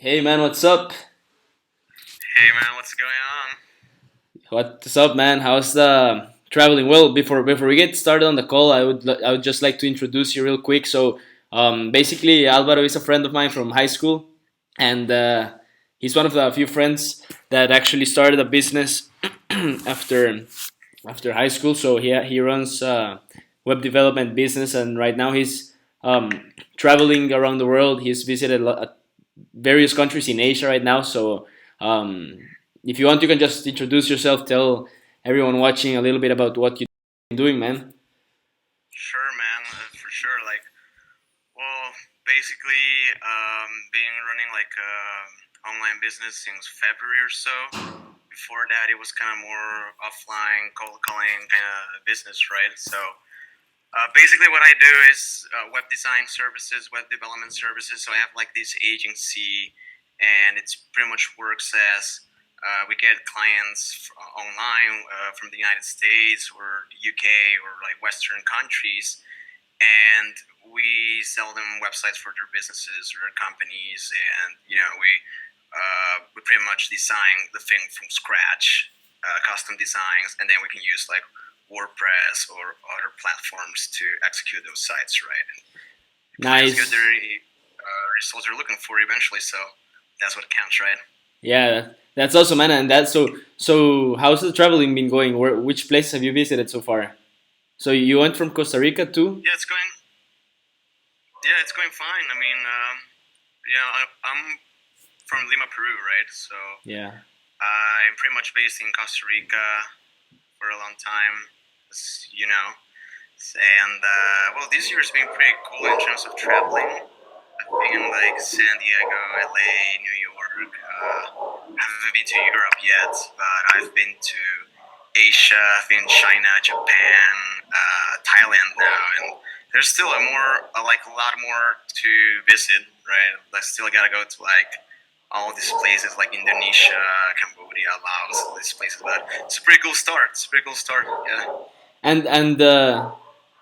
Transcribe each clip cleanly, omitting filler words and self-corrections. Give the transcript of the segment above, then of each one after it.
Hey man, what's up? Hey man, what's going on? What's up, man? How's the traveling? Well, before we get started on the call, I would just like to introduce you real quick. Basically, Alvaro is a friend of mine from high school, and he's one of the few friends that actually started a business after high school. So he runs web development business, and right now he's traveling around the world. He's visited various countries in Asia right now. Um, if you want, you can just introduce yourself, tell everyone watching a little bit about what you're doing, man. Sure, man, for sure. Basically, been running online business since February or so. Before that, it was kind of more offline, cold calling kind of business, right? Basically, what I do is web design services, web development services. So I have like this agency, and it's pretty much works as we get clients online from the United States or the UK or like Western countries, and we sell them websites for their businesses or their companies, and we pretty much design the thing from scratch, custom designs, and then we can use like WordPress or other platforms to execute those sites, right? And the clients get Nice. their results they're looking for eventually, so that's what counts, right? Yeah, that's awesome, man. And so. How's the traveling been going? Which places have you visited so far? So you went from Costa Rica too? Yeah, it's going fine. I mean, I'm from Lima, Peru, right? So Yeah. I'm pretty much based in Costa Rica for a long time, as you know. And well, this year's been pretty cool in terms of traveling. I've been like San Diego, LA, New York. I haven't been to Europe yet, but I've been to Asia, I've been China, Japan, Thailand now, and there's still like a lot more to visit, right? I still gotta go to like all these places like Indonesia, Cambodia, Laos, all these places. But it's a pretty cool start. It's a pretty cool start. Yeah. And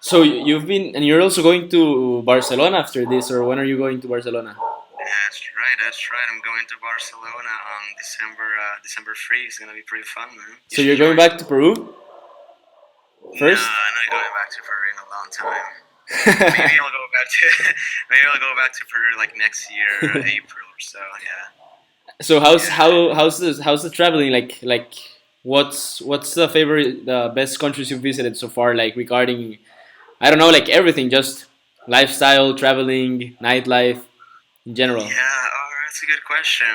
so you've been, and you're also going to Barcelona after this, or when are you going to Barcelona? That's right. That's right. I'm going to Barcelona on December 3. It's gonna be pretty fun, man. You So should you're going join. back to Peru No, first? I'm not going back to Peru in a long time. Maybe I'll go back to maybe I'll go back to Peru like next year, April or so. Yeah. So Yeah. how's the traveling what's the favorite the best countries you've visited so far, like regarding, I don't know, like everything, just lifestyle, traveling, nightlife in general. Yeah, that's a good question.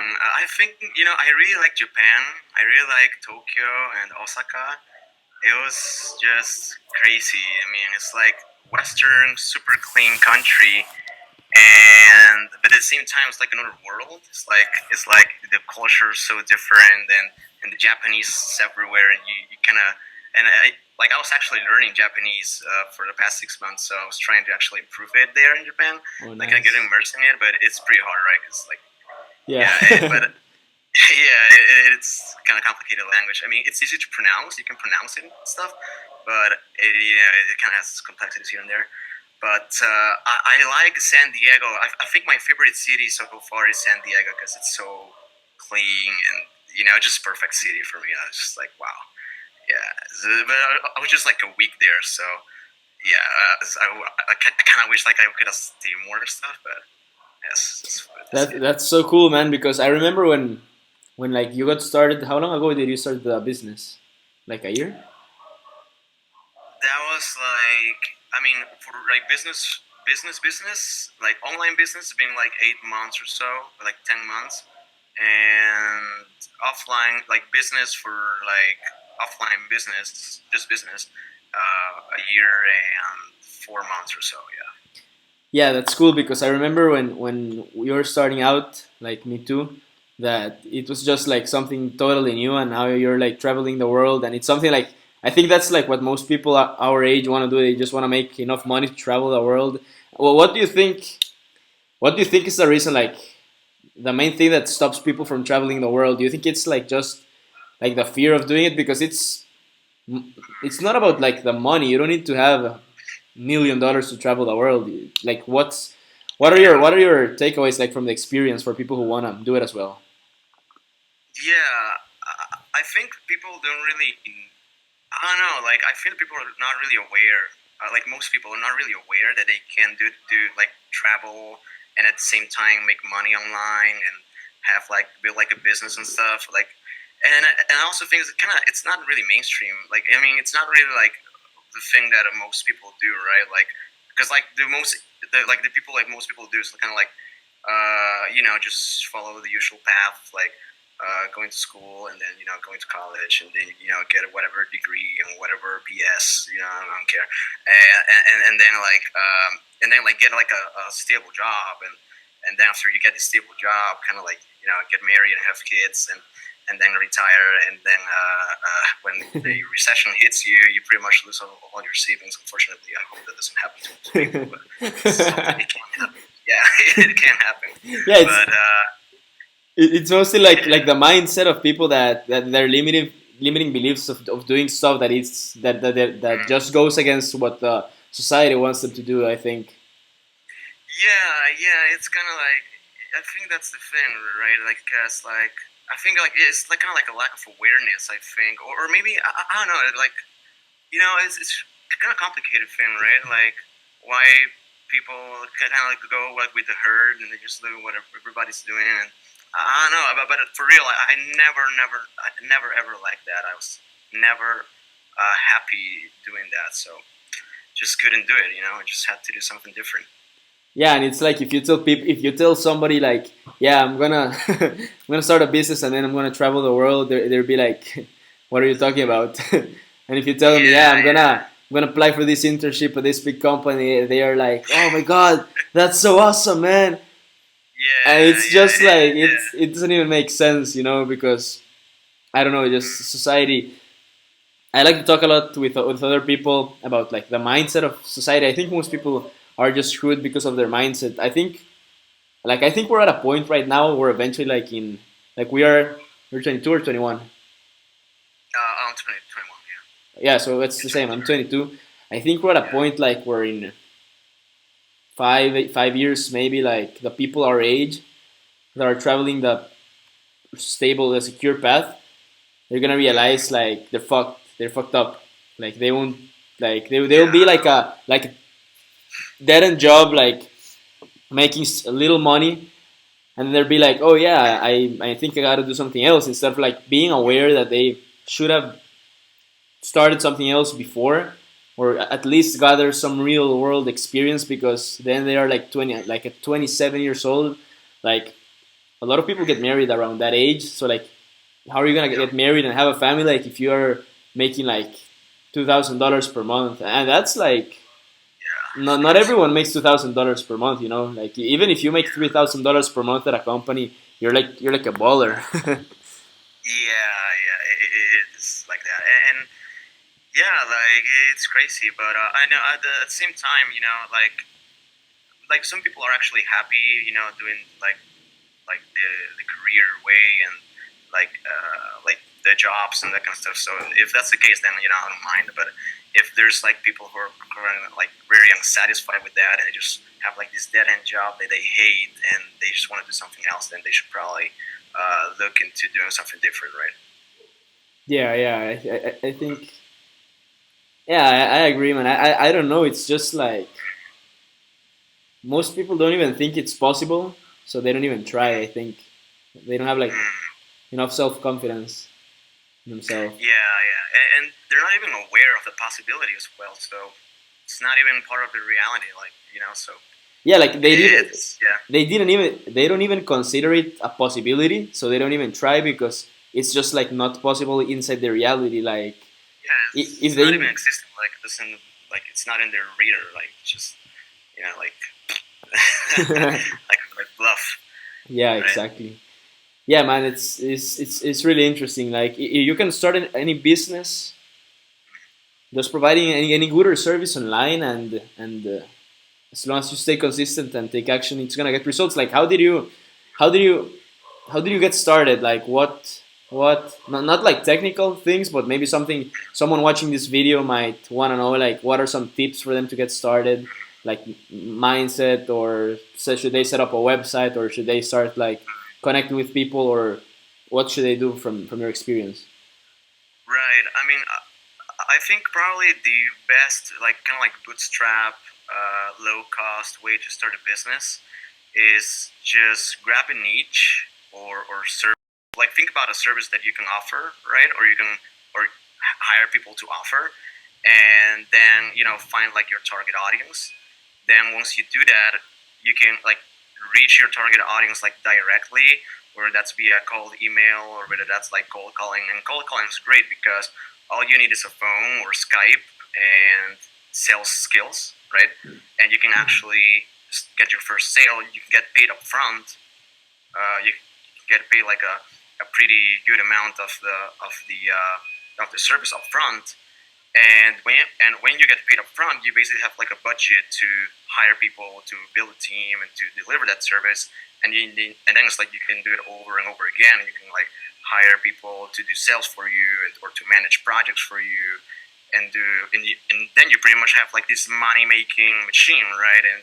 I think I really like Japan. I really like Tokyo and Osaka. It was just crazy. I mean, it's like Western, super clean country, and but at the same time, it's like another world. It's like the culture is so different, and the Japanese is everywhere, and you kind of and I was actually learning Japanese for the past 6 months, so I was trying to actually improve it there in Japan. Oh, Like I get nice. immersed in it, but it's pretty hard, right? Because like Yeah. yeah, but yeah, it's kind of complicated language. I mean, it's easy to pronounce. You can pronounce it and stuff, but it kind of has complexities here and there. But I like San Diego. I think my favorite city so far is San Diego because it's so clean and just perfect city for me. I was just like, wow, yeah. But I was just like a week there, so yeah. I kind of wish like I could have stayed more and stuff, but yes, that's it. That's so cool, man, because I remember when like you got started. How long ago did you start the business? Like a year? That was like, I mean, for like business, like online business, it's been like 8 months or so, like 10 months, and offline like business for like offline business, just business, a year and 4 months or so. Yeah. Yeah, that's cool because I remember when we were starting out, like me too, that it was just like something totally new, and now you're like traveling the world, and it's something like, I think that's like what most people our age want to do. They just want to make enough money to travel the world. Well, what do you think? What do you think is the reason, like the main thing that stops people from traveling the world? Do you think it's like just like the fear of doing it? Because it's not about like the money. You don't need to have $1 million to travel the world. Like What are your takeaways like from the experience for people who wanna do it as well? Yeah, I think people don't really. I don't know. Like I feel people are not really aware. Like most people are not really aware that they can do like travel and at the same time make money online and have like build like a business and stuff. Like, and I also think it's not really mainstream. Like I mean, it's not really like the thing that most people do, right? Like because like the people like most people do is kind of like just follow the usual path, like going to school and then going to college and then get whatever degree and whatever BS, I don't care, and then like get like a stable job and then after you get a stable job, kind of like get married and have kids and then retire and then when the recession hits you, you pretty much lose all your savings. Unfortunately, I hope that doesn't happen to people, but something it can happen. Yeah, it can happen. Yeah, But it's mostly like the mindset of people that they're limiting beliefs of doing stuff that just goes against what the society wants them to do. I think. yeah, it's kind of like I think that's the thing, right? Like, cause like I think like it's like kind of like a lack of awareness. I think, or maybe I don't know. Like it's kind of complicated thing, right? Like why people kind of like go like with the herd and they just do whatever everybody's doing. And I don't know, but for real, I never ever liked that. I was never happy doing that, so just couldn't do it. I just had to do something different. Yeah, and it's like if you tell somebody like, yeah, I'm gonna I'm gonna start a business and then I'm gonna travel the world, they'll be like, what are you talking about? And if you tell them, yeah, Yeah, yeah, I'm gonna apply for this internship at this big company, they are like, oh my god, that's so awesome, man. And it's just like it doesn't even make sense, because I don't know, just society. I like to talk a lot with other people about like the mindset of society. I think most people are just screwed because of their mindset. I think we're at a point right now where eventually like we're 22 or 21. I'm 2021. Yeah, so it's Yeah, the same. 22. I'm 22. I think we're at a Yeah, point like we're in 5 years maybe, like the people our age that are traveling the stable, the secure path, they're gonna realize like they're fucked up. Like they won't like they'll be yeah, like a dead end job, like making a little money, and they'll be like, oh yeah, I think I got to do something else, instead of like being aware that they should have started something else before, or at least gather some real world experience, because then they are like 20, like at 27 years old. Like a lot of people get married around that age, so like how are you gonna yeah, get married and have a family like if you're making like $2,000 per month? And that's like yeah. It's not crazy. everyone makes $2,000 per month. Like even if you make $3,000 per month at a company, you're like a baller. Yeah, it's like that, and yeah, like it's crazy. But I know at the same time, like some people are actually happy, doing like the career way and like the jobs and that kind of stuff. So if that's the case, then I don't mind. But if there's like people who are like very unsatisfied with that and they just have like this dead end job that they hate and they just want to do something else, then they should probably look into doing something different, right? Yeah, I think, yeah, I agree, man. I don't know. It's just like most people don't even think it's possible, so they don't even try. I think they don't have like Mm. enough self confidence in themselves. Yeah, and they're not even aware of the possibility as well. So it's not even part of the reality, like So Yeah, like it's yeah, they don't even consider it a possibility, so they don't even try because it's just like not possible inside the reality. Like yeah. if It's not even they existing. Like it doesn't like it's not in their reader. Like just like like bluff, yeah, right? exactly. Yeah, man, it's really interesting. Like you can start any business just providing any good or service online, and as long as you stay consistent and take action, it's gonna get results. Like how did you how did you get started? Like what not like technical things, but maybe something someone watching this video might want to know. Like what are some tips for them to get started? like mindset, or should they set up a website, or should they start like connecting with people, or what should they do from your experience? Right. I mean, I think probably the best, like kind of like bootstrap, low cost way to start a business is just grab a niche or service. Like think about a service that you can offer, right? Or you can or hire people to offer, and then find like your target audience. Then once you do that, you can like reach your target audience like directly, whether that's via cold email or whether that's like cold calling. And cold calling is great because all you need is a phone or Skype and sales skills, right? And you can actually get your first sale. You can get paid up front. You get paid like a pretty good amount of the service up front. And when you get paid up front, you basically have like a budget to hire people to build a team and to deliver that service. And then it's like you can do it over and over again. You can like hire people to do sales for you or to manage projects for you, and then you pretty much have like this money making machine, right? And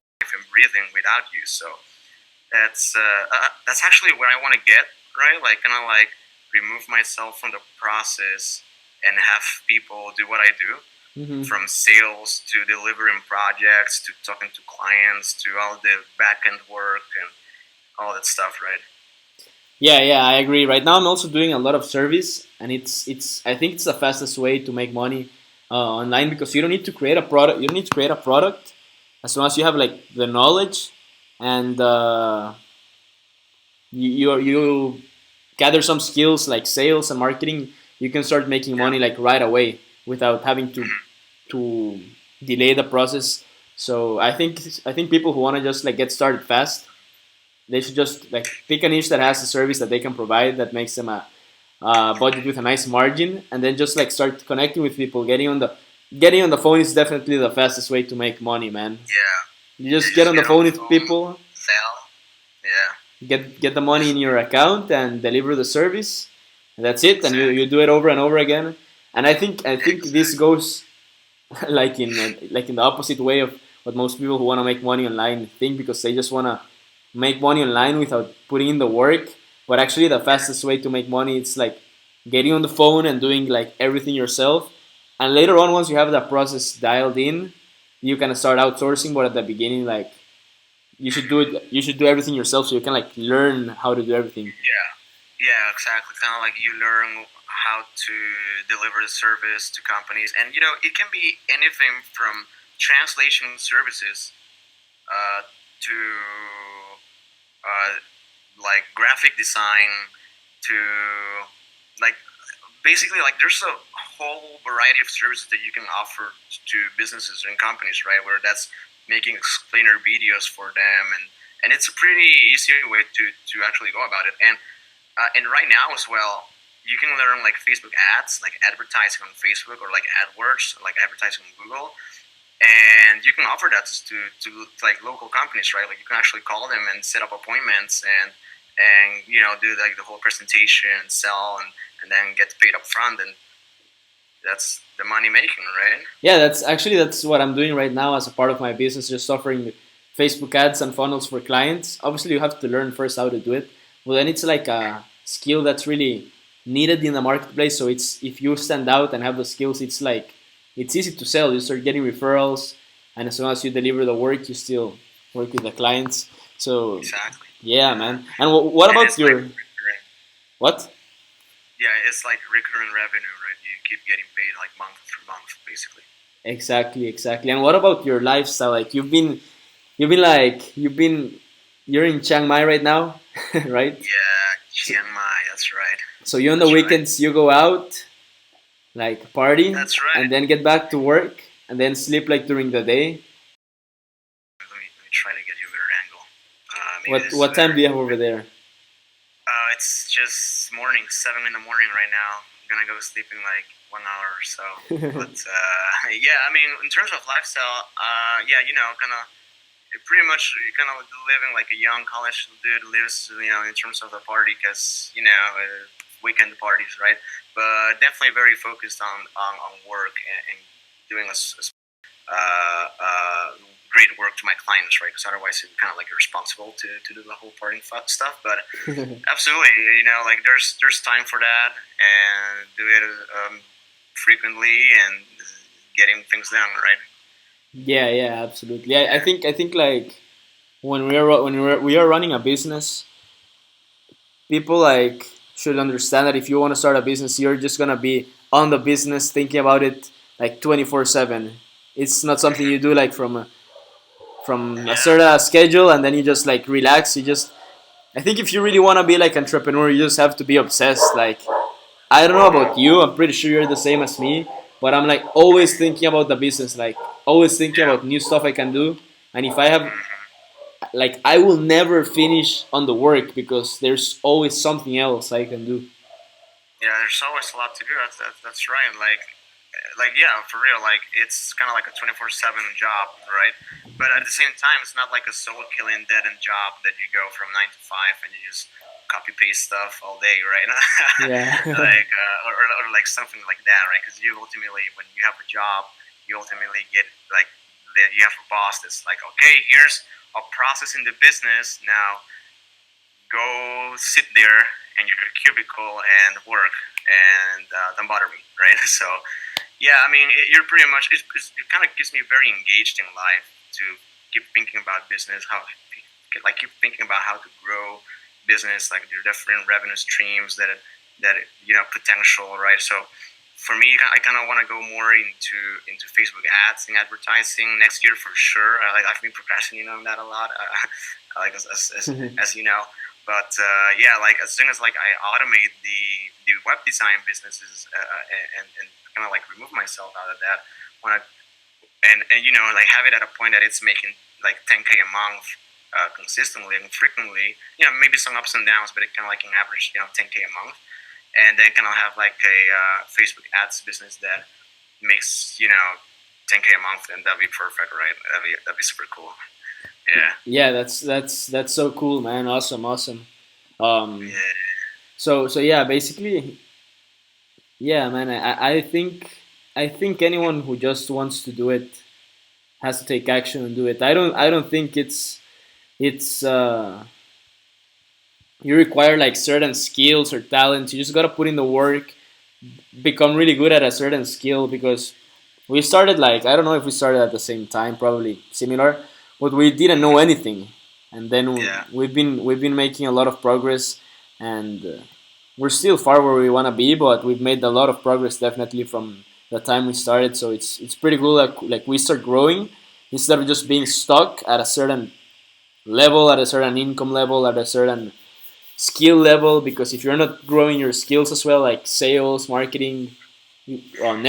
breathing without you. So that's actually where I want to get, right? Like kind of like remove myself from the process and have people do what I do, Hmm. from sales to delivering projects to talking to clients to all the back end work and all that stuff, right? Yeah, yeah, I agree. Right now, I'm also doing a lot of service, and it's I think it's the fastest way to make money online, because you don't need to create a product. You don't need to create a product as long as you have like the knowledge, and you gather some skills like sales and marketing. You can start making Yeah. money like right away without having Mhm. to delay the process. So I think people who want to just like get started fast, they should just like pick a niche that has a service that they can provide that makes them a budget with a nice margin, and then just like start connecting with people. Getting on the phone is definitely the fastest way to make money, man. Yeah. You You just get just on the get on phone the with phone, people, sell. Yeah. get the money in Just your account, and deliver the service, and that's it. And you exactly. do it over and over again. And I think this Exactly. goes like in the opposite way of what most people who want to make money online think, because they just want to make money online without putting in the work. But actually, the Yeah. fastest way to make money, it's like getting on the phone and doing like everything yourself. And later on, once you have that process dialed in, you can start outsourcing. But at the beginning, like you should do Mhm. it. You should do everything yourself, so you can like learn how to do everything. Yeah. Yeah, exactly. Kind of like you learn how to deliver the service to companies, and it can be anything from translation services to uh, like graphic design to like basically like there's a whole variety of services that you can offer to businesses and companies, right? Where that's making explainer videos for them, and it's a pretty easy way to actually go about it. And right now as well, you can learn like Facebook ads, like advertising on Facebook or like AdWords, like advertising on Google, and you can offer that to like local companies, right? Like you can actually call them and set up appointments and do like the whole presentation, sell, and then get paid up front, and that's the money making, right? Yeah, that's what I'm doing right now as a part of my business, just offering Facebook ads and funnels for clients. Obviously, you have to learn first how to do it, but then it's like a skill that's really needed in the marketplace. So it's if you stand out and have the skills, it's like it's easy to sell. You start getting referrals, and as soon as you deliver the work, you still work with the clients. So Exactly. yeah, Yeah, man. And what and about it's like your recurring. what? Yeah, it's like recurring revenue, right? You keep getting paid like month through month, basically. Exactly, exactly. And what about your lifestyle? Like you're in Chiang Mai right now, right? Yeah, So, Chiang Mai. That's right. so you on the That's right. weekends you go out, like party, That's and right. then get back to work, and then sleep like during the day. Let me try to get you a better angle. Maybe What this is what time better. do you have over there? It's just morning, 7 in the morning right now. I'm gonna go sleep in like 1 hour or so. But yeah, I mean, in terms of lifestyle, yeah, kind of pretty much kind of living like a young college dude lives, in terms of the party, because weekend parties, right? But definitely very focused on work and doing uh, uh, great work to my clients, right? Because otherwise it's kind of like irresponsible to do the whole parting stuff. But absolutely, like there's time for that, and do it frequently and getting things done, right? Yeah, yeah, absolutely. I think like when we are running a business, people like should understand that if you want to start a business, you're just gonna be on the business thinking about it like 24/7. It's not something you do like from a Yeah. certain schedule and then you just like relax. You just I think if you really want to be like entrepreneur, you just have to be obsessed. Like I don't know about you, I'm pretty sure you're the same as me, but I'm like always thinking about the business, like always thinking Yeah. about new stuff I can do. And if I have Hmm. like I will never finish on the work because there's always something else I can do. Yeah, there's always a lot to do. That's right. Like yeah, for real. Like it's kind of like a 24/7 job, right? But at the same time, it's not like a soul killing dead end job that you go from 9 to 5 and you just copy paste stuff all day, right? Yeah. Like or like something like that, right? Because you ultimately, when you have a job, you ultimately get like that you have a boss that's like, okay, here's a process in the business now, go sit there in your cubicle and work and don't bother me, right? So yeah, I mean, you're pretty much it kind of keeps me very engaged in life to keep thinking about business, how like keep thinking about how to grow business, like your different revenue streams that potential, right? So for me, I kind of want to go more into Facebook ads and advertising next year for sure. I've been procrastinating on that a lot, like as you know. But yeah, like as soon as like I automate the web design businesses and kind of like remove myself out of that, when I and like have it at a point that it's making like 10K a month consistently and frequently. Maybe some ups and downs, but it kind of like an average 10K a month, and then kind of have like a Facebook ads business that makes 10K a month, and that'd be perfect, right? That'd be super cool. Yeah. Yeah, that's so cool, man. Awesome, awesome. Um, Yeah. so yeah, basically, yeah, man. I think anyone who just wants to do it has to take action and do it. I don't think it's you require like certain skills or talents. You just gotta put in the work, become really good at a certain skill because we started like I don't know if we started at the same time, probably similar, but we didn't know Mhm. anything, and then Yeah. we've been making a lot of progress, and we're still far where we want to be, but we've made a lot of progress definitely from the time we started. So it's pretty cool that like we start growing instead of just being stuck at a certain level, at a certain income level, at a certain skill level. Because if you're not growing your skills as well, like sales, marketing,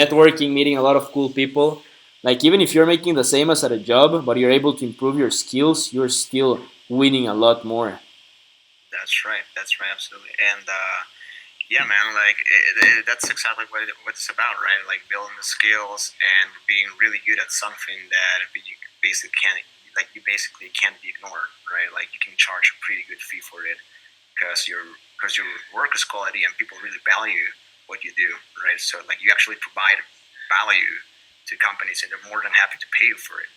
networking, meeting a lot of cool people. Like even if you're making the same as at a job, but you're able to improve your skills, you're still winning a lot more. That's right. That's right. Absolutely. And yeah, man, like that's exactly what it's about, right? Like building the skills and being really good at something that you basically can't be ignored, right? Like you can charge a pretty good fee for it because your work is quality and people really value what you do, right? So like you actually provide value to companies and they're more than happy to pay you for it,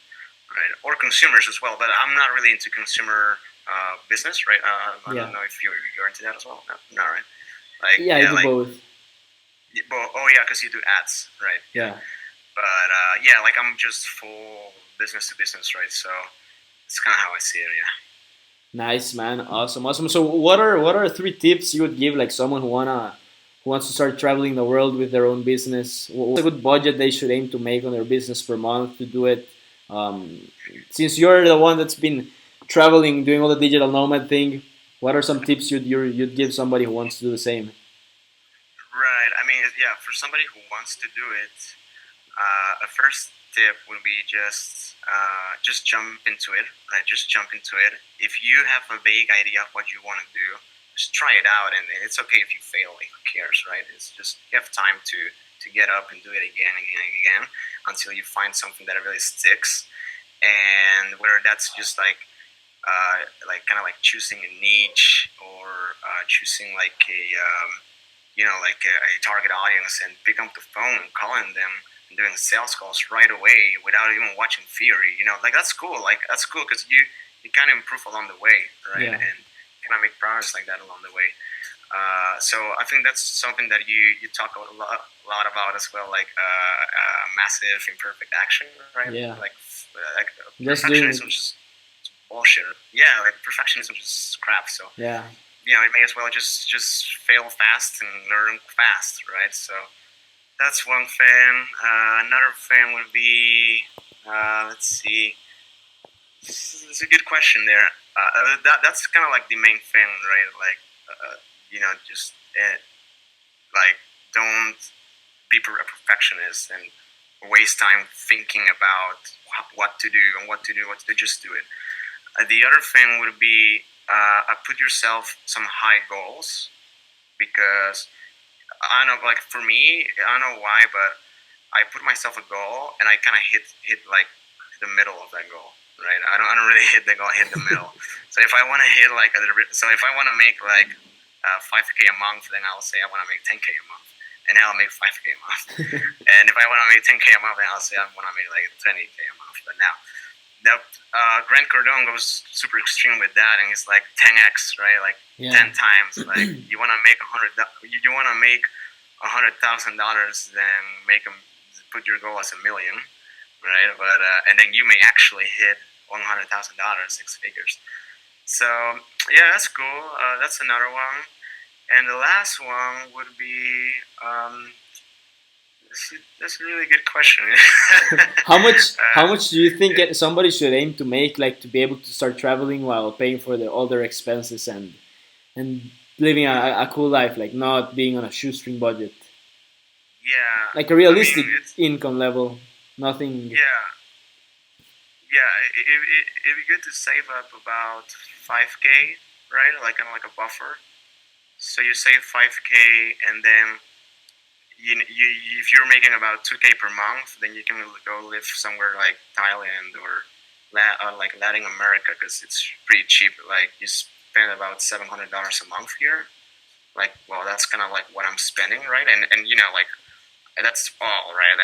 right? Or consumers as well. But I'm not really into consumer business, right? I Yeah, don't know if you're into that as well. No, not right. Like yeah, I yeah, do like both. oh yeah, because you do ads, right? Yeah. Yeah, But yeah, like I'm just full business to business, right? So it's kind of how I see it. Yeah. nice man, awesome, awesome. So what are three tips you would give like someone who wants to start traveling the world with their own business? What's a good budget they should aim to make on their business per month to do it? Um, since you're the one that's been traveling, doing all the digital nomad thing, what are some tips you'd give somebody who wants to do the same? Right. I mean, yeah, for somebody who wants to do it, a first tip would be just jump into it. Right. Just jump into it. If you have a vague idea of what you want to do, just try it out, and it's okay if you fail. Like, who cares, right? It's just you have time to get up and do it again, again, and again until you find something that really sticks. And whether that's just like kind of like choosing a niche or choosing like a like a target audience and pick up the phone and calling them and doing sales calls right away without even watching theory. Like that's cool. Like that's cool because you kind of improve along the way, right? Yeah. And kind of make progress like that along the way. So I think that's something that you talk a lot about as well, like massive imperfect action, right? Yeah. Like Just doing. perfectionism is bullshit. Yeah, like perfectionism is just crap. So Yeah. it may as well just fail fast and learn fast, right? So that's one thing. Another thing would be, let's see, it's a good question there. That's kind of like the main thing, right? Like, just like don't be a perfectionist and waste time thinking about what to do and what to do, just do it. The other thing would be put yourself some high goals because I don't know, like for me, I don't know why, but I put myself a goal and I kind of hit like the middle of that goal, right? I don't really hit the goal, I hit the middle. So if I want to hit like so if I want to make like 5K a month, then I'll say I want to make 10K a month, and then I'll make 5K a month. And if I want to make 10K a month, then I'll say I want to make like 20K a month. But now that Grant Cardone goes super extreme with that, and it's like 10x, right? Like Yeah. 10 times. Like you want to make you want to make $100,000, then put your goal as a million, right? But and then you may actually hit $100,000, 6 figures. So yeah, that's cool. That's another one. And the last one would be that's a really good question. How much do you think somebody should aim to make, like to be able to start traveling while paying for all their expenses and living a cool life, like not being on a shoestring budget, Yeah, like a I mean realistic it's income level, nothing. yeah, yeah. It'd be good to save up about 5K, right? Like kind of like a buffer. So you save 5K, and then if you're making about 2K per month, then you can go live somewhere like Thailand or like Latin America because it's pretty cheap. Like you spend about $700 a month here. Like, well, that's kind of like what I'm spending, right? And like that's all right.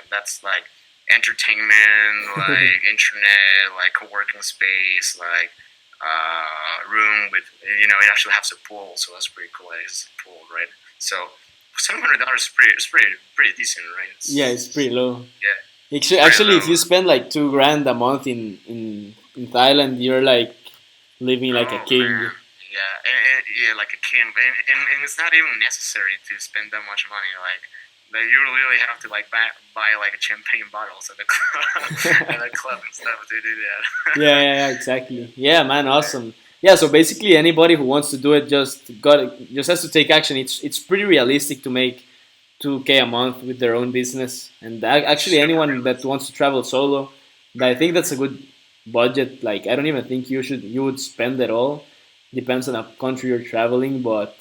That's like entertainment, like internet, like co-working space, like room with it actually has a pool, so that's pretty cool. It's a pool, right? So $700 is pretty decent, right? Yeah, it's pretty low. Yeah, it's pretty Actually, low. if you spend like 2 grand a month in Thailand, you're like living like a Oh king. man, yeah, yeah, like a king, and it's not even necessary to spend that much money. Like you really have to like buy like champagne bottles at the club, at the club and stuff to do that. Yeah, exactly. Yeah, man, awesome. Yeah, so basically anybody who wants to do it just has to take action. It's pretty realistic to make 2K a month with their own business, and actually Super anyone that realistic. wants to travel solo, I think that's a good budget. Like I don't even think you would spend it all. Depends on the country you're traveling, but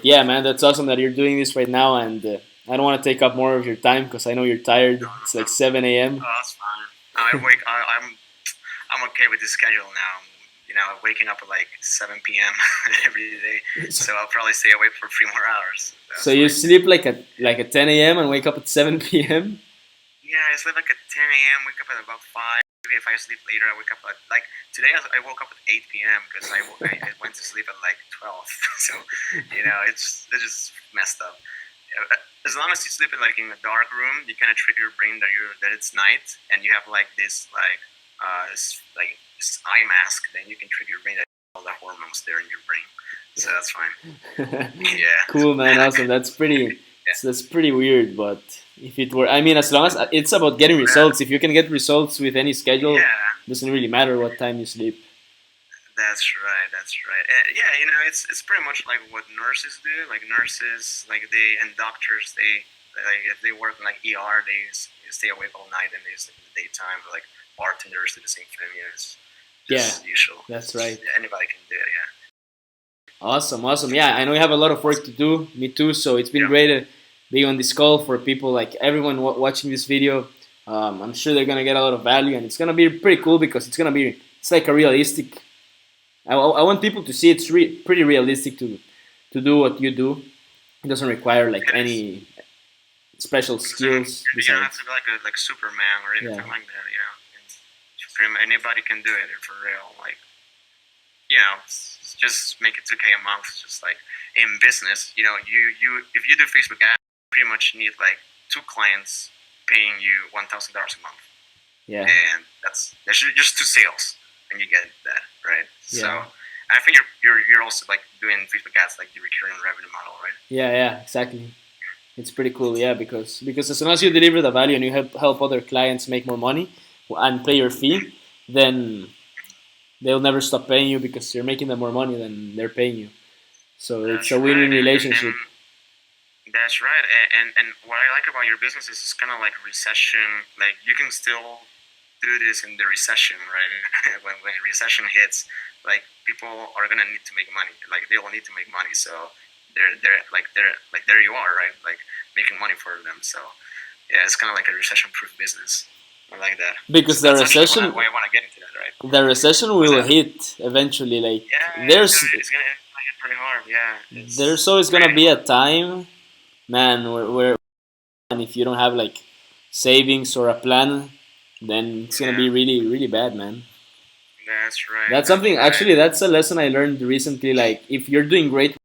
yeah, man, that's awesome that you're doing this right now, and I don't want to take up more of your time because I know you're tired. No, no, It's no. like 7 a.m. Oh, that's fine. I'm okay with the schedule now. Waking up at like 7 p.m. every day, so I'll probably stay awake for 3 more hours. So That's you fine. sleep like at 10 a.m. and wake up at 7 p.m. Yeah, I sleep like at 10 a.m. Wake up at about 5. Maybe if I sleep later, I wake up at like today. I woke up at 8 p.m. because I went to sleep at like 12. So it's just messed up. As long as you sleep in like in a dark room, you kind of trick your brain that it's night, and you have like this eye mask. Then you can trick your brain that all the hormones there in your brain. So that's fine. Yeah. Cool, man. Man, Awesome. That's pretty. yeah. That's pretty weird, but if it were, I mean, as long as it's about getting results. If you can get results with any schedule, Yeah. doesn't really matter what time you sleep. That's right. That's right. Yeah, it's pretty much like what nurses do. Like nurses, like they and doctors, they like if they work in like ER, they stay awake all night and they sleep in the daytime. But like bartenders do the same thing. It's Yeah, just usual. that's right. Anybody can do it. Yeah. Awesome, awesome. Yeah, I know you have a lot of work to do. Me too. So it's been Yeah. great being on this call for people like everyone watching this video. I'm sure they're gonna get a lot of value, and it's gonna be pretty cool because it's like a realistic. I want people to see it's pretty realistic to do what you do. It doesn't require like It is. special Because skills you don't have besides. to be like Superman or anything Yeah. like that. Anybody can do it for real. Like just make it 2K a month. Just like in business, you if you do Facebook ads, you pretty much need like two clients paying you $1,000 a month, Yeah. and that's just two sales, and you get that right. So Yeah. I think you're also like doing Facebook ads like the recurring revenue model, right? Yeah. Yeah. Exactly. It's pretty cool. Yeah, because as soon as you deliver the value and you help other clients make more money and pay your fee, then they'll never stop paying you because you're making them more money than they're paying you. So it's That's a right, win-win and relationship. that's right. And what I like about your business is it's kind of like recession. Like you can still do this in the recession, right? when recession hits, like people are gonna need to make money. Like they will need to make money. So they're like there you are, right? Like making money for them. So yeah, it's kind of like a recession-proof business. I like that. Because So that's actually why I want to get into that, right? the recession What's will that? hit eventually. Like Yeah, there's it's gonna hit pretty hard. Yeah, there's it's always gonna pretty be a hard. time, man, where and if you don't have like savings or a plan, then it's gonna Yeah, be really really bad, man. that's right. That's That's something right. actually. That's a lesson I learned recently. Like if you're doing great,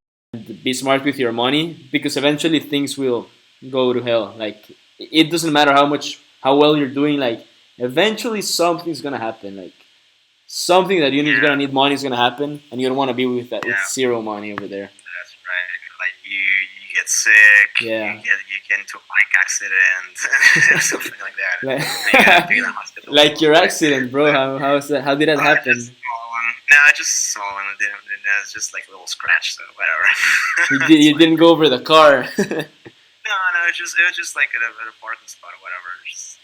be smart with your money because eventually things will go to hell. Like it doesn't matter how well you're doing. Like eventually something's gonna happen. Like something that you're Yeah, gonna need money is gonna happen, and you don't want to be with that with yeah. zero money over there. That's right. Like you get sick, Yeah, you get into a bike accident, something like that, like and you gotta pay the hospital like bill, your right? accident, bro. But How's that? How did that just happen? small one. No, just small one. It's just like a little scratch, so whatever. It's You fine. didn't go over the car. No, it was just like at a parking spot or whatever. Just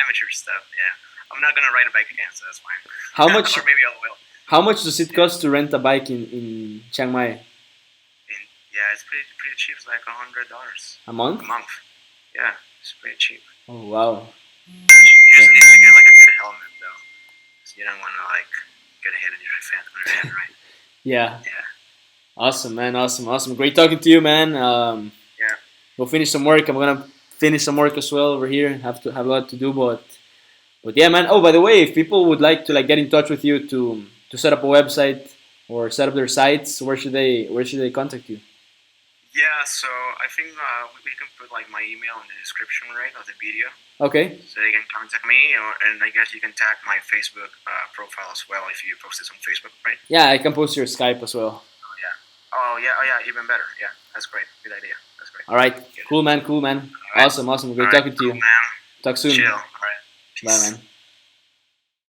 amateur stuff. Yeah, I'm not gonna ride a bike again, so that's fine. how much Or maybe I will. how much does it Yeah. cost to rent a bike in Chiang Mai? Yeah, it's pretty cheap. It's like $100 A a month? month. Yeah, it's pretty cheap. Oh wow. You Yeah. just need to get like a good helmet though, 'cause you don't want to like get a hit on your head, right? Yeah. Yeah, Awesome, man. Awesome, awesome. Great talking to you, man. yeah, We'll finish some work. I'm gonna finish some work as well over here. Have a lot to do, but yeah, man. Oh, by the way, if people would like to like get in touch with you to set up a website or set up their sites, where should they contact you? yeah. So I think we can put like my email in the description, right, of the video, Okay. so they can contact me, and I guess you can tag my Facebook profile as well if you post this on Facebook, right? Yeah, I can post your Skype as well. Oh yeah. Oh yeah. Even better. Yeah, that's great. Good idea. That's great. All right. Good. Cool, man. Cool, man. All right. Awesome, awesome. All Great right. talking to Cool, you. man. Talk Chill. soon. All right. Bye, Peace. man.